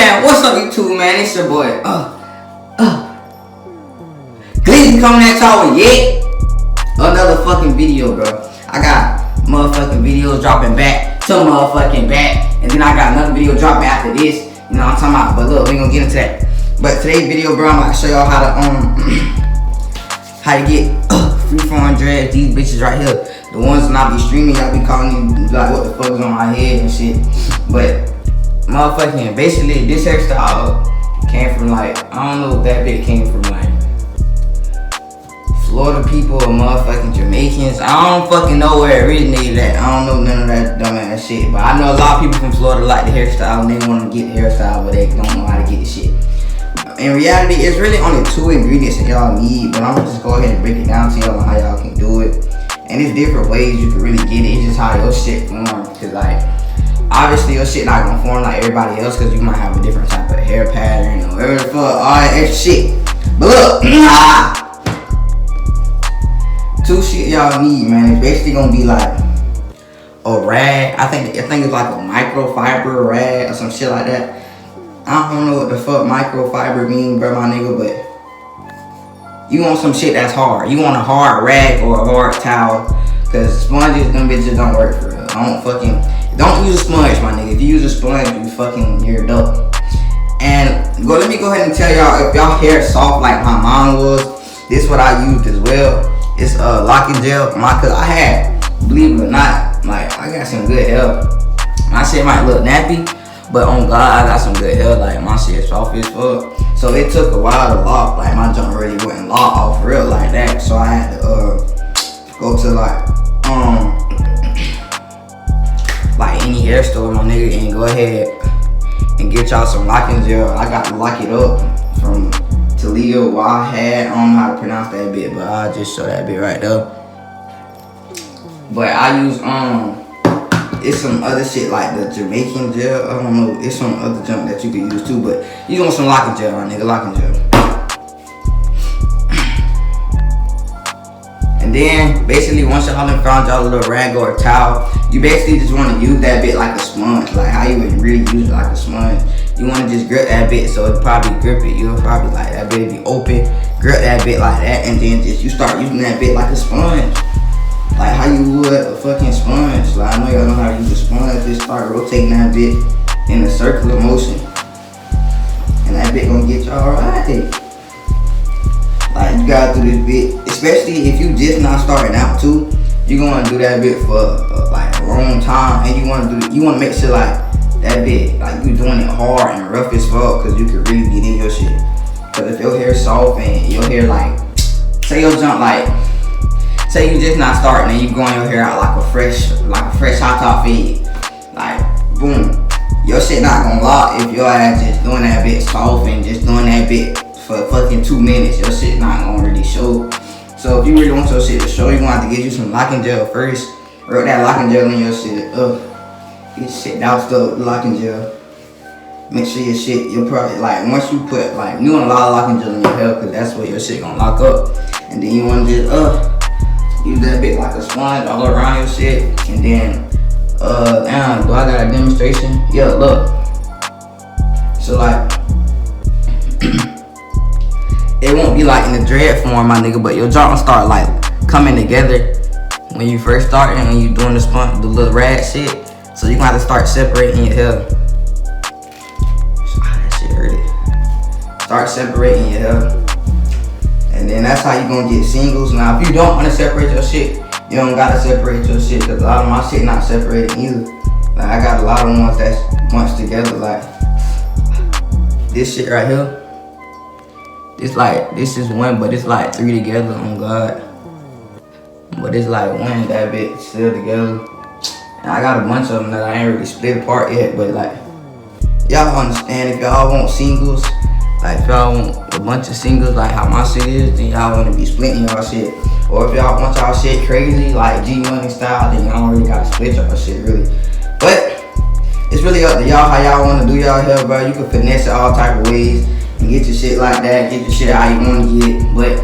Man, what's up YouTube, man? It's your boy, Gleezy coming at y'all with yet another fucking video, bro. I got motherfucking videos dropping back to motherfucking back, and then I got another video dropping after this. You know what I'm talking about? But look, we gonna get into that. But today's video, bro, I'm about to show y'all how to get freeform dreads. These bitches right here, the ones that I be streaming, y'all be calling me like what the fuck is on my head and shit. But motherfucking basically this hairstyle came from like, I don't know if that bit came from like Florida people or motherfucking Jamaicans. I don't fucking know where it originated at. I don't know none of that dumbass shit. But I know a lot of people from Florida like the hairstyle and they want to get the hairstyle, but they don't know how to get the shit. In reality, it's really only 2 ingredients that y'all need, but I'm gonna just go ahead and break it down to y'all on how y'all can do it. And there's different ways you can really get it. It's just how your shit forms. Cause like, obviously your shit not gonna form like everybody else, cause you might have a different type of hair pattern or whatever the fuck, all that extra shit. But look, 2 shit y'all need, man. It's basically gonna be like a rag. I think it's like a microfiber rag or some shit like that. I don't know what the fuck microfiber mean, bro, my nigga, but you want some shit that's hard. You want a hard rag or a hard towel, cause sponges, them bitches don't work for real. Don't use a sponge, my nigga. If you use a sponge, you're dope. And let me go ahead and tell y'all, if y'all hair soft like my mom was, this is what I used as well. It's locking gel. Cause I had, believe it or not, like I got some good hair. My shit might look nappy, but on God, I got some good hair. Like my shit soft as fuck. So it took a while to lock. Like my junk really wouldn't lock off real like that. So I had to go to like any hair store, my nigga, and go ahead and get y'all some locking gel. I got to lock it up from Toledo. I don't know how to pronounce that bit, but I'll just show that bit right there. But I use it's some other shit like the Jamaican gel. I don't know, it's some other junk that you can use too, but you want some locking gel, my nigga, locking gel. And then basically once y'all done found y'all a little rag or a towel, you basically just want to use that bit like a sponge, like how you would really use it like a sponge. You want to just grip that bit so it probably grip it. You'll probably like that bit be open, grip that bit like that, and then just you start using that bit like a sponge. Like how you would a fucking sponge. Like I know y'all know how to use a sponge. Just start rotating that bit in a circular motion. And that bit gonna get y'all right. Like you gotta do this bit, especially if you just not starting out too. You gonna do that bit for like a long time, and you wanna make sure like that bit, like you doing it hard and rough as fuck, cause you can really get in your shit. Cause if your hair soft and your hair like, say your jump like, say you just not starting and you growing your hair out like a fresh hot top fade, like boom, your shit not gonna lock if your ass just doing that bit soft and just doing that bit for fucking 2 minutes. Your shit not gonna really show. So if you really want your shit to show, you gonna have to get you some locking gel first. Rub that locking gel in your shit. Get shit doused up with locking gel. Make sure your shit, you'll probably like once you put like you want a lot of locking gel in your hair, cause that's where your shit gonna lock up. And then you wanna just use that bit like a sponge all around your shit. And then damn, do I got a demonstration? Yeah, look. So like it won't be like in the dread form, my nigga, but your jaw will start like coming together when you first start and when you doing the sponge, the little rag shit. So you gonna have to start separating your hair. That shit hurt it. Start separating your hair. And then that's how you gonna get singles. Now if you don't wanna separate your shit, you don't gotta separate your shit, cause a lot of my shit not separated either. Like I got a lot of ones that's bunched together, like this shit right here. This is one, but it's like 3 together, on God. But it's like one, that bit still together. And I got a bunch of them that I ain't really split apart yet, but like, y'all understand if y'all want singles, like if y'all want a bunch of singles like how my shit is, then y'all wanna be splitting y'all shit. Or if y'all want y'all shit crazy, like GEEMoney style, then y'all don't really gotta split y'all shit really. But it's really up to y'all how y'all wanna do y'all hair, bro. You can finesse it all type of ways and get your shit like that, get your shit how you wanna get it. But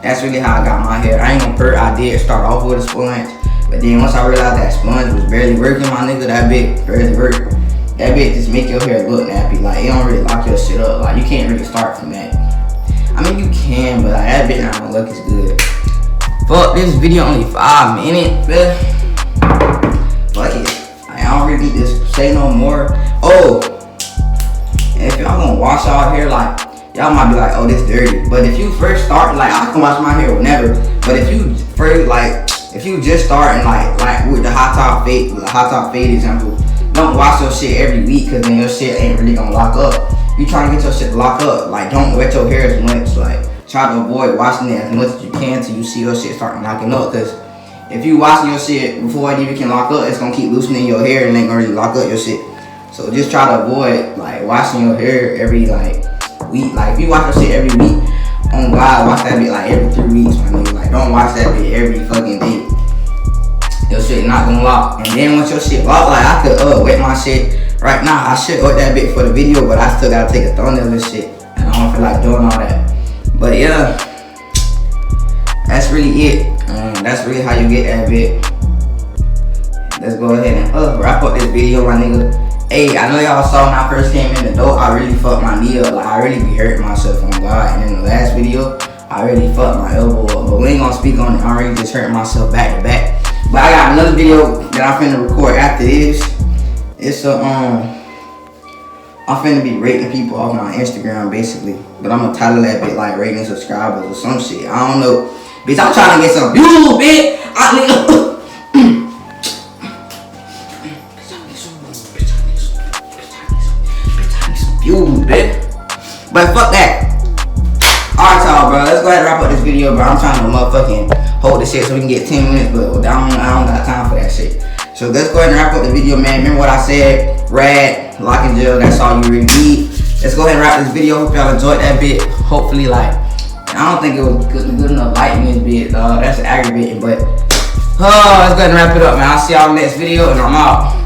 that's really how I got my hair. I ain't gonna perk, I did start off with a sponge. But then once I realized that sponge was barely working, my nigga, that bit barely worked. that bitch just make your hair look nappy. Like, it don't really lock your shit up. Like, you can't really start from that. I mean, you can, but like, that bitch not gonna look as good. Fuck, this video only 5 minutes, bruh. Fuck it. Like, I don't really need to say no more. Oh, and if y'all gonna wash y'all hair, like, y'all might be like, oh, this dirty. But if you first start, like, I can wash my hair whenever. But if you first, like, if you just starting, like with the hot top fade example, don't wash your shit every week, cause then your shit ain't really gonna lock up. You trying to get your shit locked up, like, don't wet your hair as much. Like, try to avoid washing it as much as you can till you see your shit starting locking up. Cause if you washing your shit before it even can lock up, it's gonna keep loosening your hair and ain't gonna really lock up your shit. So just try to avoid like washing your hair every like week. Like, if you wash your shit every week, on God, wash that bit like every 3 weeks, my nigga. Like, don't wash that bit every fucking day. Your shit not gonna lock. And then once your shit lock, like, I could wet my shit right now. I should wet that bit for the video, but I still gotta take a thumbnail and shit, and I don't feel like doing all that. But yeah, that's really it. That's really how you get that bit. Let's go ahead and wrap up this video, my nigga. Hey, I know y'all saw when I first came in the door, I really fucked my knee up. Like, I really be hurting myself on God. And in the last video, I really fucked my elbow up. But we ain't gonna speak on it. I already just hurting myself back to back. But I got another video that I'm finna record after this. It's a I'm finna be rating people off my Instagram basically. But I'm gonna title that bit like rating subscribers or some shit. I don't know. Bitch, I'm trying to get some views, bitch. But fuck that. Alright, y'all, bro. Let's go ahead and wrap up this video, bro. I'm trying to motherfucking hold this shit so we can get 10 minutes, but I don't got time for that shit. So let's go ahead and wrap up the video, man. Remember what I said? Rad, lock and gel, that's all you really need. Let's go ahead and wrap this video. Hope y'all enjoyed that bit. Hopefully, like, I don't think it was good enough lighting this bit. That's aggravating, but let's go ahead and wrap it up, man. I'll see y'all in the next video, and I'm out.